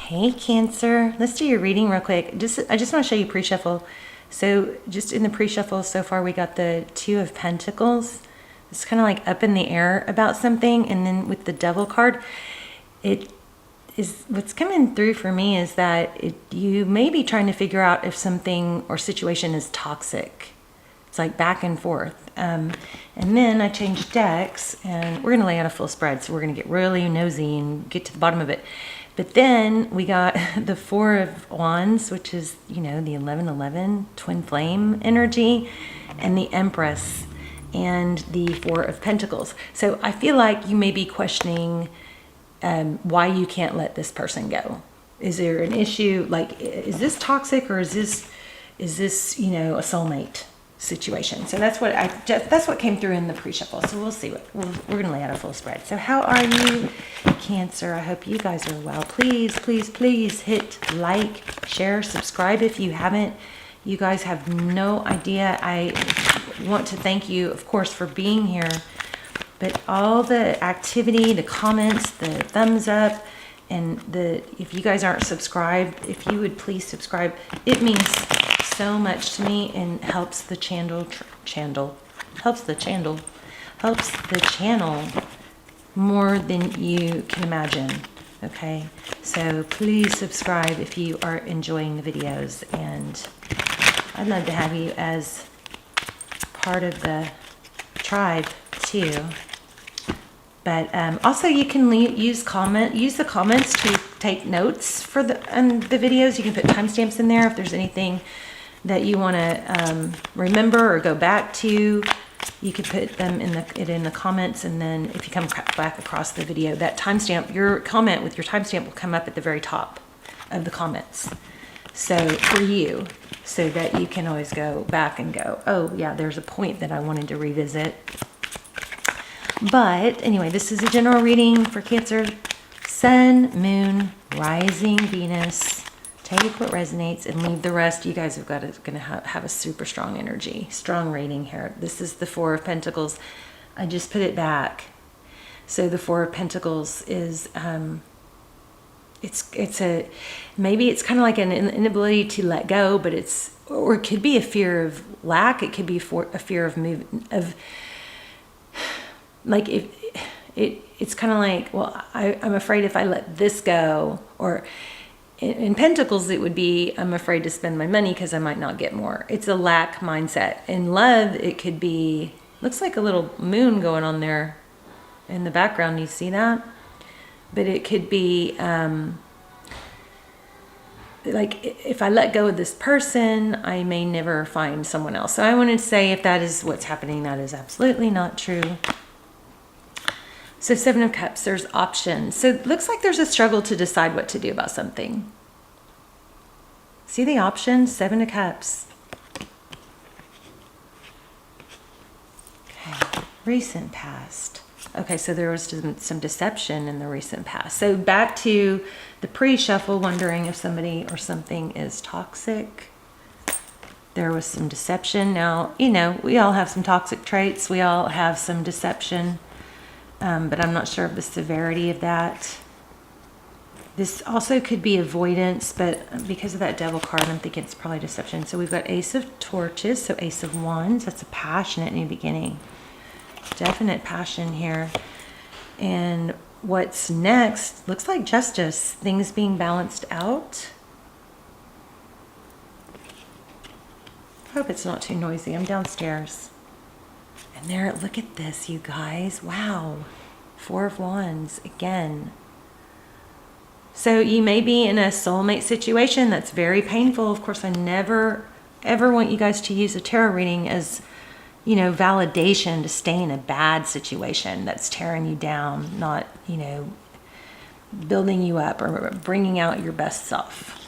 Hey Cancer, let's do your reading real quick. I just want to show you pre-shuffle. So just in the pre-shuffle so far, we got the Two of Pentacles. It's kind of like up in the air about something. And then with the Devil card, it is what's coming through for me is that you may be trying to figure out if something or situation is toxic. It's like back and forth. And then I changed decks and we're going to lay out a full spread. So we're going to get really nosy and get to the bottom of it. But then we got the Four of Wands, which is, you know, the 1111 twin flame energy, and the Empress and the Four of Pentacles. So I feel like you may be questioning why you can't let this person go. Is there an issue? Like, is this toxic or is this, you know, a soulmate situation? So that's what came through in the pre-shuffle. So we'll see we're gonna lay out a full spread. So how are you, Cancer? I hope you guys are well. Please hit like, share, subscribe if you haven't. You guys have no idea. I want to thank you, of course, for being here, but all the activity, the comments, the thumbs up, and if you guys aren't subscribed, if you would please subscribe, it means so much to me and helps the channel more than you can imagine. Okay, so please subscribe if you are enjoying the videos, and I'd love to have you as part of the tribe too. But also you can use the comments to take notes for the videos. You can put timestamps in there if there's anything that you want to remember or go back to. You could put them in the comments, and then if you come back across the video, that timestamp, your comment with your timestamp will come up at the very top of the comments. So for you, so that you can always go back and go, oh yeah, there's a point that I wanted to revisit. But anyway, this is a general reading for Cancer. Sun, Moon, Rising, Venus. Take what resonates and leave the rest. You guys have gonna have a super strong energy, strong rating here. This is the Four of Pentacles. I just put it back. So the Four of Pentacles is maybe it's kind of like an inability to let go, but or it could be a fear of lack. It could be a fear of like it's kind of like, well, I'm afraid if I let this go, or in Pentacles, it would be, I'm afraid to spend my money because I might not get more. It's a lack mindset. In love, it could be, looks like a little moon going on there in the background. You see that? But it could be like, if I let go of this person, I may never find someone else. So I wanted to say, if that is what's happening, that is absolutely not true. So Seven of Cups, there's options. So it looks like there's a struggle to decide what to do about something. See the options? Seven of Cups. Okay, recent past. Okay, so there was some deception in the recent past. So back to the pre-shuffle, wondering if somebody or something is toxic. There was some deception. Now, you know, we all have some toxic traits. We all have some deception. But I'm not sure of the severity of that. This also could be avoidance, but because of that Devil card, I'm thinking it's probably deception. So we've got Ace of Torches, so Ace of Wands. That's a passionate new beginning. Definite passion here. And what's next looks like justice. Things being balanced out. Hope it's not too noisy. I'm downstairs. And there, look at this, you guys. Wow. Four of Wands again. So you may be in a soulmate situation that's very painful. Of course, I never, ever want you guys to use a tarot reading as, you know, validation to stay in a bad situation that's tearing you down, not, you know, building you up or bringing out your best self.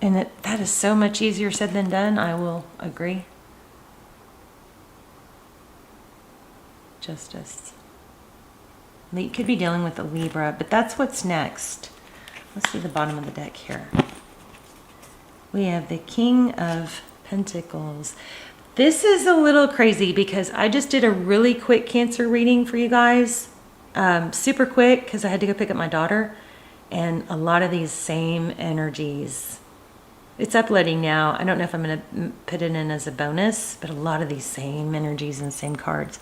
And that is so much easier said than done. I will agree. Justice. You could be dealing with a Libra, but that's what's next. Let's see the bottom of the deck here. We have the King of Pentacles. This is a little crazy because I just did a really quick Cancer reading for you guys. Super quick because I had to go pick up my daughter, and a lot of these same energies. It's uploading now. I don't know if I'm going to put it in as a bonus, but a lot of these same energies and same cards.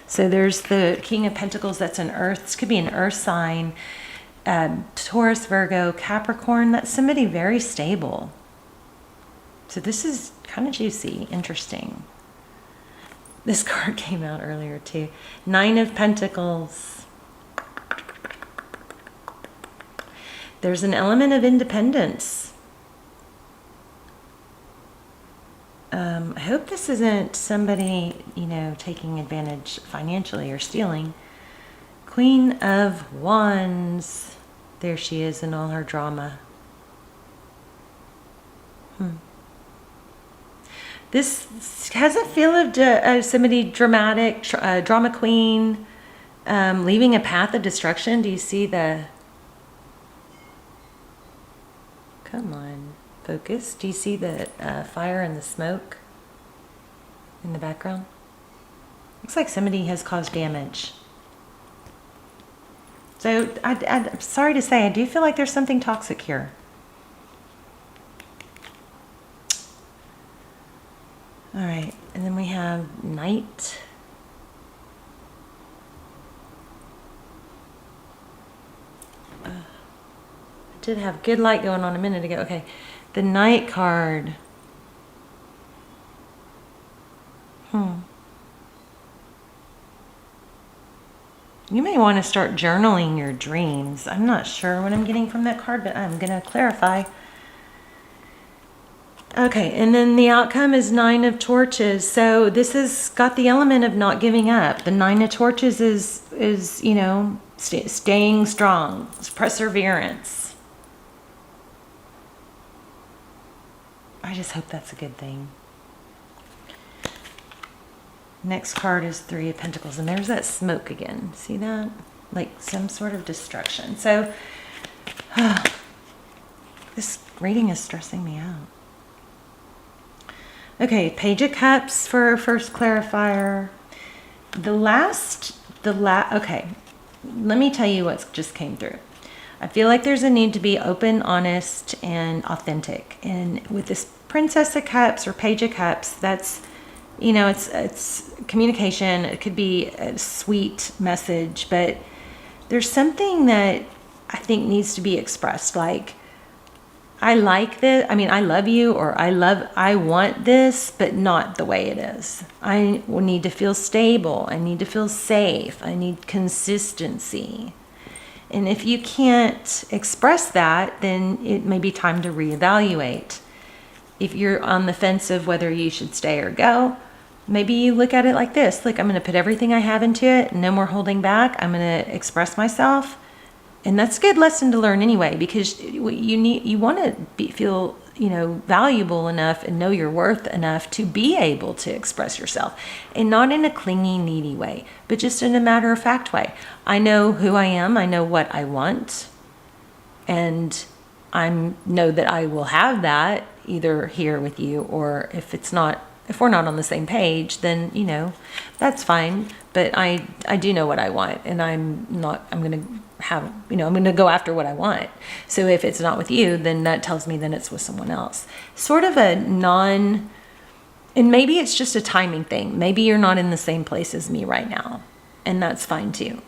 So there's the King of Pentacles. That's an earth. This could be an earth sign. Taurus, Virgo, Capricorn. That's somebody very stable. So this is kind of juicy, interesting. This card came out earlier too. Nine of Pentacles. There's an element of independence. I hope this isn't somebody, taking advantage financially or stealing. Queen of Wands. There she is in all her drama. This has a feel of somebody dramatic, drama queen, leaving a path of destruction. Do you see the... Come on, focus. Do you see the fire and the smoke in the background? Looks like somebody has caused damage. So I'm sorry to say, I do feel like there's something toxic here. All right, and then we have Knight. I did have good light going on a minute ago. Okay, the Knight card. You may want to start journaling your dreams. I'm not sure what I'm getting from that card, but I'm going to clarify. Okay, and then the outcome is Nine of Torches. So this has got the element of not giving up. The Nine of Torches is staying strong. It's perseverance. I just hope that's a good thing. Next card is Three of Pentacles, and there's that smoke again. See that? Like some sort of destruction. So this reading is stressing me out. Okay, Page of Cups for our first clarifier. Okay, let me tell you what just came through. I feel like there's a need to be open, honest, and authentic. And with this Princess of Cups or Page of Cups, that's, it's communication. It could be a sweet message, but there's something that I think needs to be expressed. Like, I like this. I mean, I love you, or I want this, but not the way it is. I will need to feel stable. I need to feel safe. I need consistency. And if you can't express that, then it may be time to reevaluate. If you're on the fence of whether you should stay or go, maybe you look at it like this. Look, I'm going to put everything I have into it. No more holding back. I'm going to express myself. And that's a good lesson to learn anyway, because you want to feel, valuable enough and know your worth enough to be able to express yourself, and not in a clingy, needy way, but just in a matter of fact way. I know who I am. I know what I want, and I know that I will have that either here with you, or if we're not on the same page, then, that's fine. But I do know what I want, and I'm going to I'm going to go after what I want. So if it's not with you, then that tells me then it's with someone else. Sort of and maybe it's just a timing thing. Maybe you're not in the same place as me right now, and that's fine too.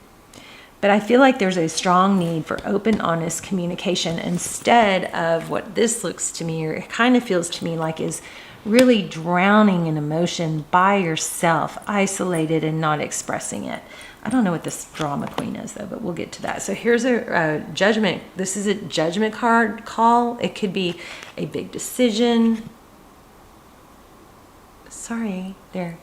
But I feel like there's a strong need for open, honest communication instead of what this looks to me, or it kind of feels to me like is really drowning in emotion by yourself, isolated and not expressing it. I don't know what this drama queen is though, but we'll get to that. So here's a judgment. This is a judgment card call. It could be a big decision. Sorry, there.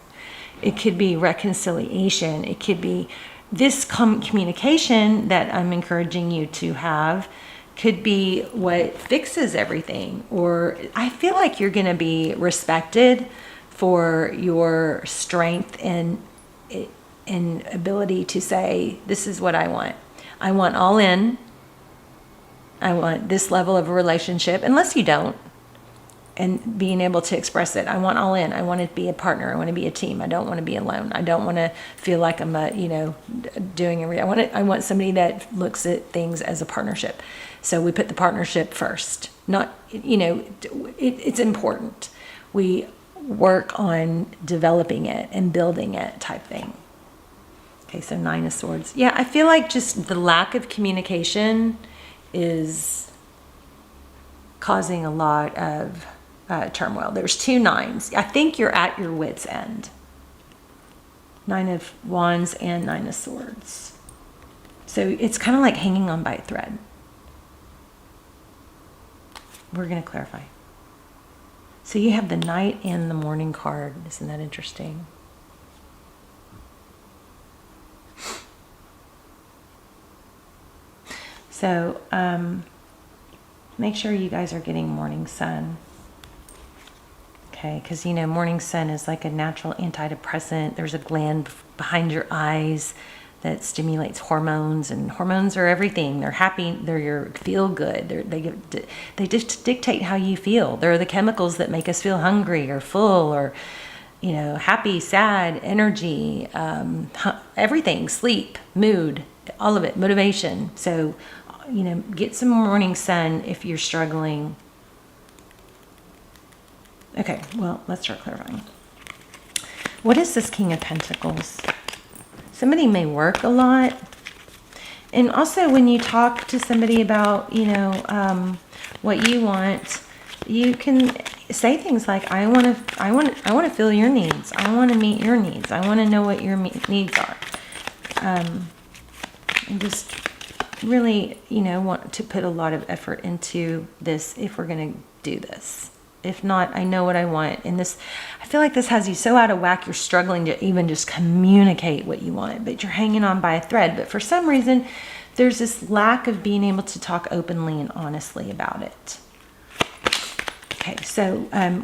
It could be reconciliation. It could be this communication that I'm encouraging you to have could be what fixes everything. Or I feel like you're going to be respected for your strength and ability to say, this is what I want. I want all in. I want this level of a relationship, unless you don't. and being able to express it. I want all in. I want to be a partner. I want to be a team. I don't want to be alone. I don't want to feel like I'm doing everything. I want somebody that looks at things as a partnership. So we put the partnership first. Not, it's important. We work on developing it and building it type thing. Okay, so 9 of Swords. Yeah, I feel like just the lack of communication is causing a lot of turmoil. There's 2 9s. I think you're at your wit's end. 9 of Wands and 9 of Swords. So it's kind of like hanging on by a thread. We're going to clarify. So you have the Knight and the Morning card. Isn't that interesting? So make sure you guys are getting morning sun. Okay, because morning sun is like a natural antidepressant. There's a gland behind your eyes that stimulates hormones, and hormones are everything. They're happy. They're your feel good. They just dictate how you feel. They're the chemicals that make us feel hungry or full or happy, sad, energy, everything, sleep, mood, all of it, motivation. So get some morning sun if you're struggling. Okay, well, let's start clarifying. What is this King of Pentacles? Somebody may work a lot. And also when you talk to somebody about, what you want, you can say things like, I want to feel your needs. I want to meet your needs. I want to know what your needs are. And just really, want to put a lot of effort into this if we're going to do this. If not, I know what I want. And this, I feel like this has you so out of whack, you're struggling to even just communicate what you want, but you're hanging on by a thread. But for some reason, there's this lack of being able to talk openly and honestly about it. Okay, so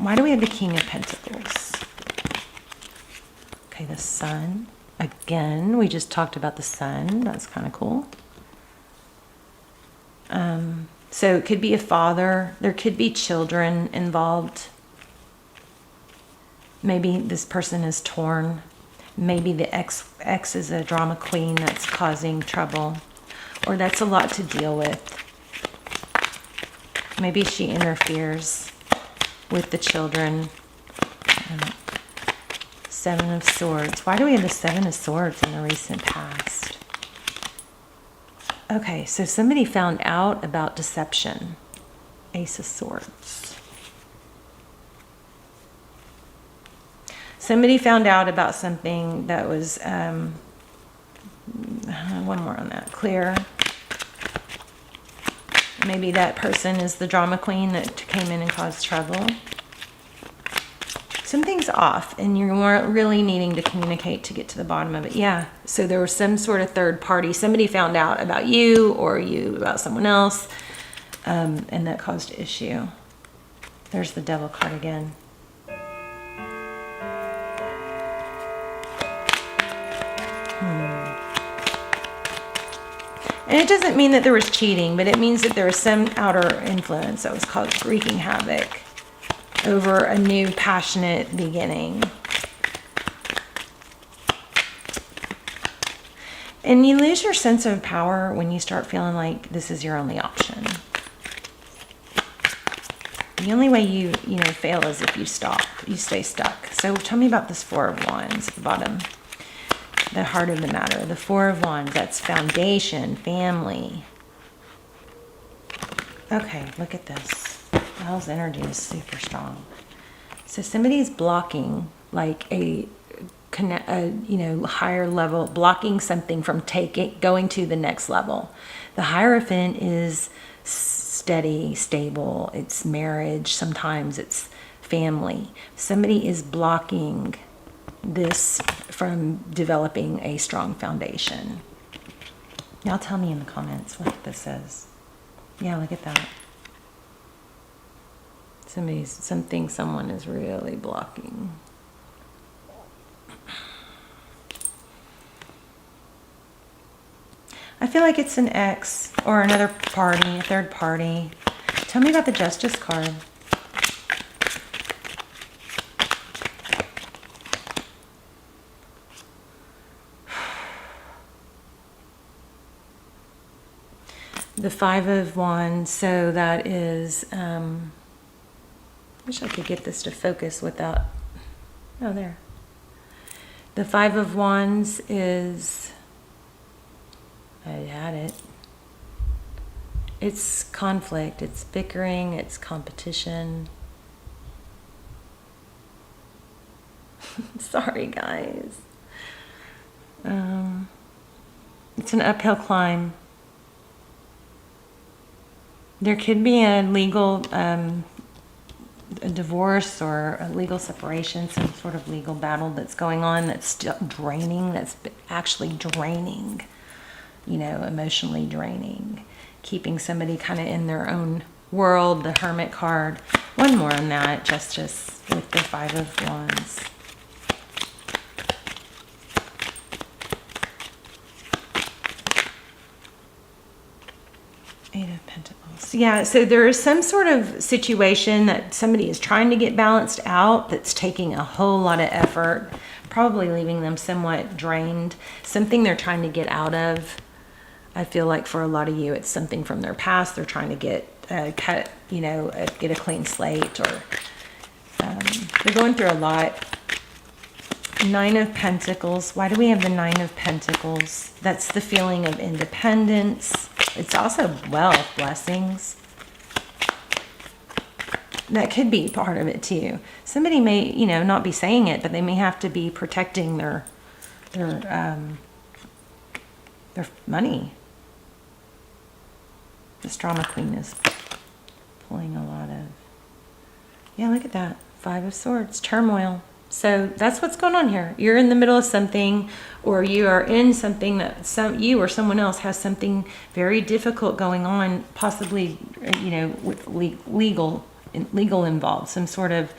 why do we have the King of Pentacles? Okay, the Sun. Again, we just talked about the Sun. That's kind of cool. So it could be a father. There could be children involved. Maybe this person is torn. Maybe the ex is a drama queen that's causing trouble. Or that's a lot to deal with. Maybe she interferes with the children. 7 of Swords. Why do we have the 7 of Swords in the recent past? Okay, so somebody found out about deception. Ace of Swords. Somebody found out about something that was, one more on that, clear. Maybe that person is the drama queen that came in and caused trouble. Something's off and you weren't really needing to communicate to get to the bottom of it. Yeah, so there was some sort of third party. Somebody found out about you or you about someone else, and that caused issue. There's the Devil card again. And it doesn't mean that there was cheating, but it means that there was some outer influence that was wreaking havoc over a new passionate beginning. And you lose your sense of power when you start feeling like this is your only option. The only way you fail is if you stay stuck. So tell me about this 4 of Wands at the bottom. The heart of the matter. The 4 of Wands, that's foundation, family. Okay, look at this. Hell's energy is super strong. So somebody's blocking like a higher level, blocking something from going to the next level. The Hierophant is steady, stable. It's marriage. Sometimes it's family. Somebody is blocking this from developing a strong foundation. Now tell me in the comments what this says. Yeah, look at that. Someone is really blocking. I feel like it's an ex or another party, a third party. Tell me about the Justice card. The Five of Wands, so that is, wish I could get this to focus without, oh, there. The Five of Wands is, I had it. It's conflict, it's bickering, it's competition. Sorry, guys. It's an uphill climb. There could be a legal, a divorce or a legal separation, some sort of legal battle that's going on that's still draining, that's actually draining, you know, emotionally draining, keeping somebody kind of in their own world. The Hermit card. One more on that, Justice with the Five of Wands. Eight of Pentacles. Yeah, so there is some sort of situation that somebody is trying to get balanced out that's taking a whole lot of effort, probably leaving them somewhat drained. Something they're trying to get out of. I feel like for a lot of you, it's something from their past. They're trying to get cut, you know, get a clean slate, or they're going through a lot. Nine of Pentacles. Why do we have the Nine of Pentacles? That's the feeling of independence. It's also wealth, blessings. That could be part of it too. Somebody may, you know, not be saying it, but they may have to be protecting their money. This Drama Queen is pulling a lot of, yeah, look at that. Five of Swords, turmoil. So that's what's going on here. You're in the middle of something, or you are in something that you or someone else has something very difficult going on, possibly, you know, with legal involved. Some sort of,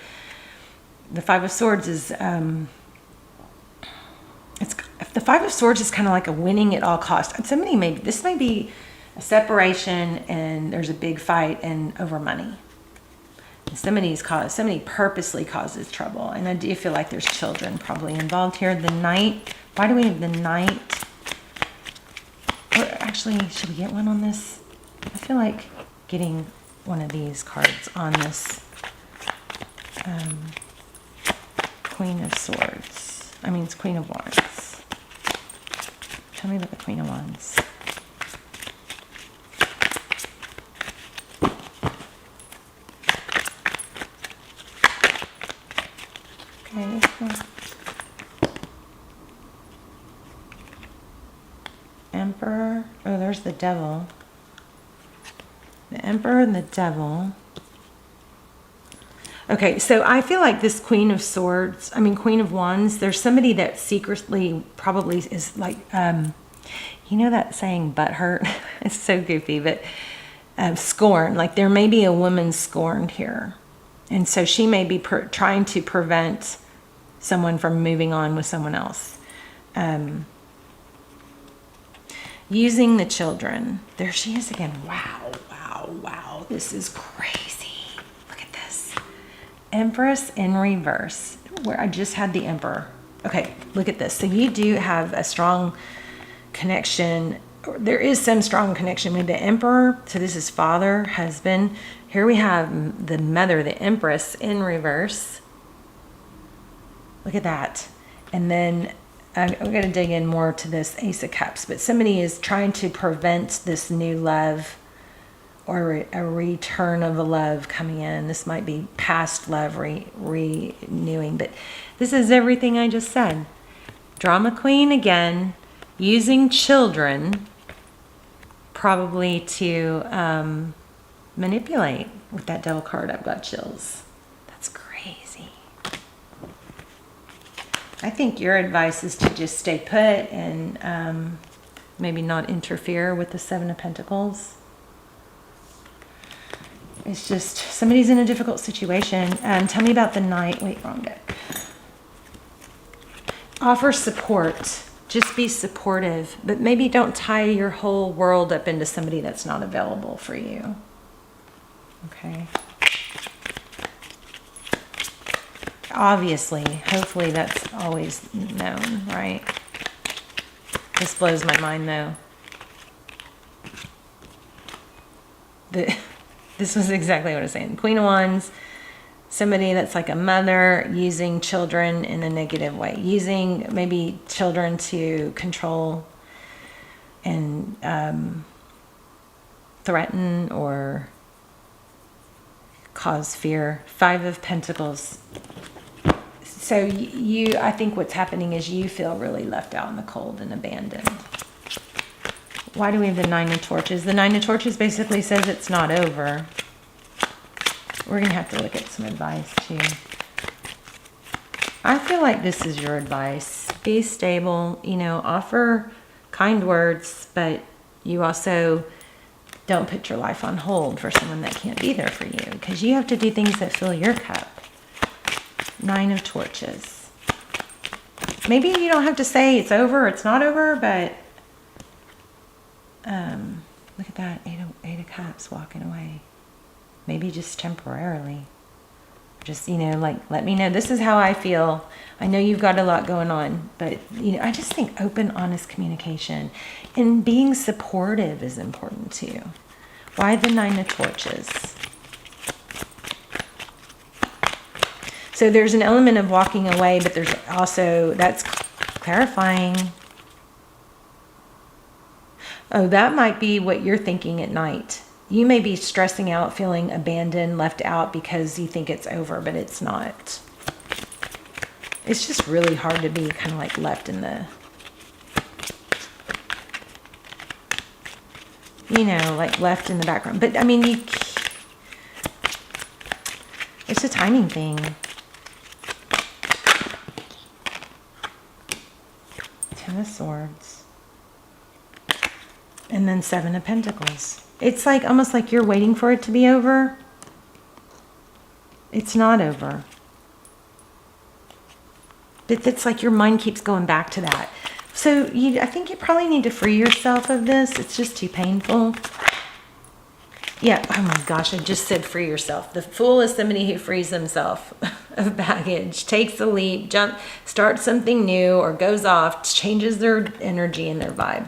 the Five of Swords is, the Five of Swords is kind of like a winning at all costs. This may be a separation, and there's a big fight and over money. Somebody purposely causes trouble, and I do feel like there's children probably involved here. The Knight. Why do we have the Knight? Or actually, should we get one on this? I feel like getting one of these cards on this Queen of Swords. I mean, it's Queen of Wands. Tell me about the Queen of Wands. Okay, this one. Emperor. Oh, there's the Devil. The Emperor and the Devil. Okay, so I feel like this Queen of Swords, Queen of Wands, there's somebody that secretly probably is like, you know that saying, butthurt? It's so goofy, but scorn. Like there may be a woman scorned here. And so she may be trying to prevent someone from moving on with someone else. Using the children. There she is again. Wow, wow, wow. This is crazy. Look at this. Empress in reverse. Where I just had the Emperor. Okay, look at this. So you do have a strong connection. There is some strong connection with the Emperor. So this is father, husband. Here we have the mother, the Empress in reverse. Look at that. And then I'm going to dig in more to this Ace of Cups. But somebody is trying to prevent this new love or a return of a love coming in. This might be past love renewing. But this is everything I just said. Drama Queen again. Using children probably to manipulate. With that Devil card, I've got chills. That's crazy. I think your advice is to just stay put and maybe not interfere with the Seven of Pentacles. It's just somebody's in a difficult situation. Tell me about the Knight. Wait, wrong deck. Offer support. Just be supportive, but maybe don't tie your whole world up into somebody that's not available for you. Okay. Obviously, hopefully that's always known, right? This blows my mind though. this was exactly what I was saying. Queen of Wands, somebody that's like a mother using children in a negative way, using maybe children to control and threaten or cause fear. 5 of Pentacles. So I think what's happening is you feel really left out in the cold and abandoned. Why do we have the 9 of Torches? The 9 of Torches basically says it's not over. We're going to have to look at some advice too. I feel like this is your advice. Be stable, offer kind words, but you also don't put your life on hold for someone that can't be there for you, because you have to do things that fill your cup. 9 of Torches. Maybe you don't have to say it's over or it's not over, but look at that. 8 of Cups walking away. Maybe just temporarily. Just, let me know. This is how I feel. I know you've got a lot going on, but, I just think open, honest communication and being supportive is important too. Why the 9 of Torches? So there's an element of walking away, but there's also, that's clarifying. Oh, that might be what you're thinking at night. You may be stressing out, feeling abandoned, left out because you think it's over, but it's not. It's just really hard to be kind of like left in the, like left in the background. But I mean, it's a timing thing. 10 of Swords. And then 7 of Pentacles. It's like almost like you're waiting for it to be over. It's not over. But it's like your mind keeps going back to that. So I think you probably need to free yourself of this. It's just too painful. Yeah, oh my gosh, I just said free yourself. The Fool is somebody who frees himself of baggage, takes a leap, starts something new, or goes off, changes their energy and their vibe.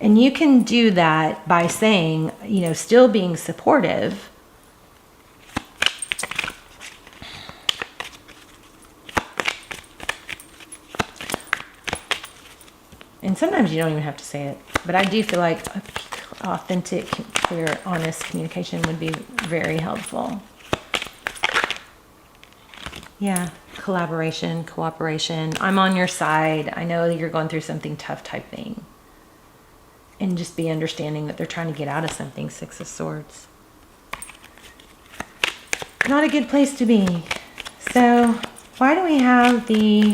And you can do that by saying, still being supportive. And sometimes you don't even have to say it. But I do feel like authentic, clear, honest communication would be very helpful. Yeah, collaboration, cooperation. I'm on your side. I know that you're going through something tough type thing. And just be understanding that they're trying to get out of something. 6 of Swords. Not a good place to be. So, why do we have the...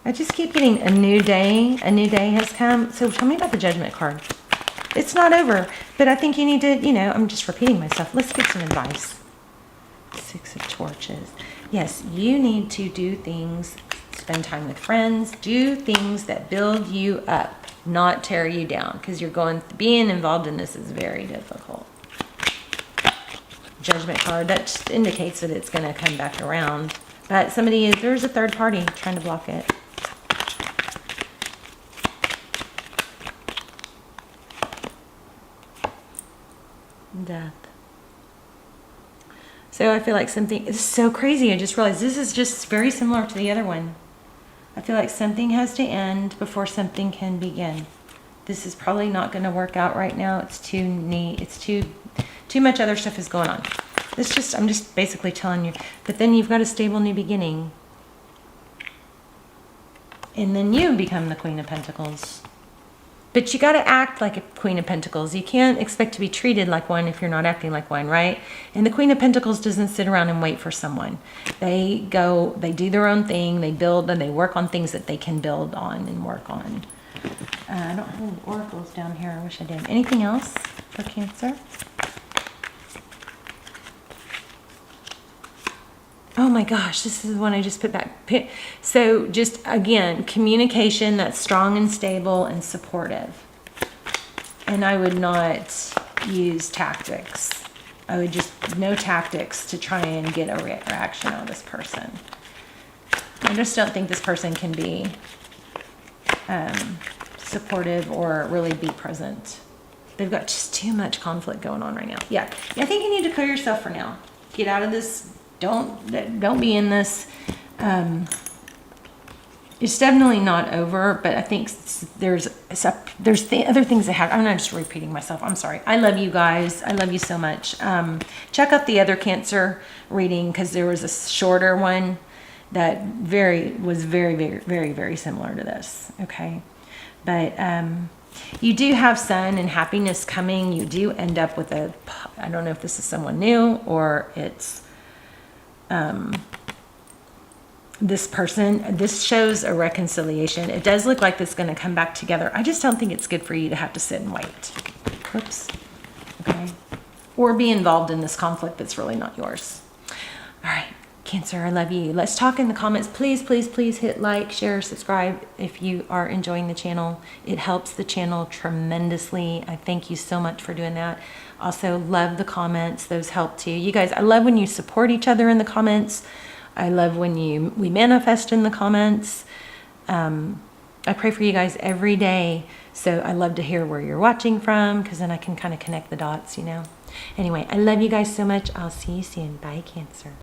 I just keep getting a new day. A new day has come. So, tell me about the Judgment card. It's not over. But I think you need to, I'm just repeating myself. Let's get some advice. 6 of Torches. Yes, you need to do things, spend time with friends, do things that build you up, not tear you down, because being involved in this is very difficult. Judgment card, that just indicates that it's going to come back around. But there's a third party trying to block it. Death. So I feel like it's so crazy. I just realized this is just very similar to the other one. I feel like something has to end before something can begin. This is probably not going to work out right now. It's too neat. It's too much other stuff is going on. I'm just basically telling you. But then you've got a stable new beginning. And then you become the Queen of Pentacles. But you got to act like a Queen of Pentacles. You can't expect to be treated like one if you're not acting like one, right? And the Queen of Pentacles doesn't sit around and wait for someone. They do their own thing, they build, and they work on things that they can build on and work on. I don't have any oracles down here. I wish I did. Anything else for Cancer? Oh my gosh, this is the one I just put back. So just, again, communication that's strong and stable and supportive. And I would not use tactics. I would no tactics to try and get a reaction on this person. I just don't think this person can be supportive or really be present. They've got just too much conflict going on right now. Yeah, I think you need to clear yourself for now. Get out of this. Don't be in this. It's definitely not over, but I think there's the other things that happen. I'm not just repeating myself. I'm sorry. I love you guys. I love you so much. Check out the other Cancer reading, because there was a shorter one that was very similar to this. Okay, but you do have sun and happiness coming. You do end up with I don't know if this is someone new or it's this person. This shows a reconciliation. It does look like this is going to come back together. I just don't think it's good for you to have to sit and wait. Whoops. Okay. Or be involved in this conflict that's really not yours. All right. Cancer, I love you. Let's talk in the comments. Please hit like, share, subscribe if you are enjoying the channel. It helps the channel tremendously. I thank you so much for doing that. Also, love the comments. Those help too. You guys, I love when you support each other in the comments. I love when we manifest in the comments. I pray for you guys every day. So I love to hear where you're watching from, because then I can kind of connect the dots, you know. Anyway, I love you guys so much. I'll see you soon. Bye, Cancer.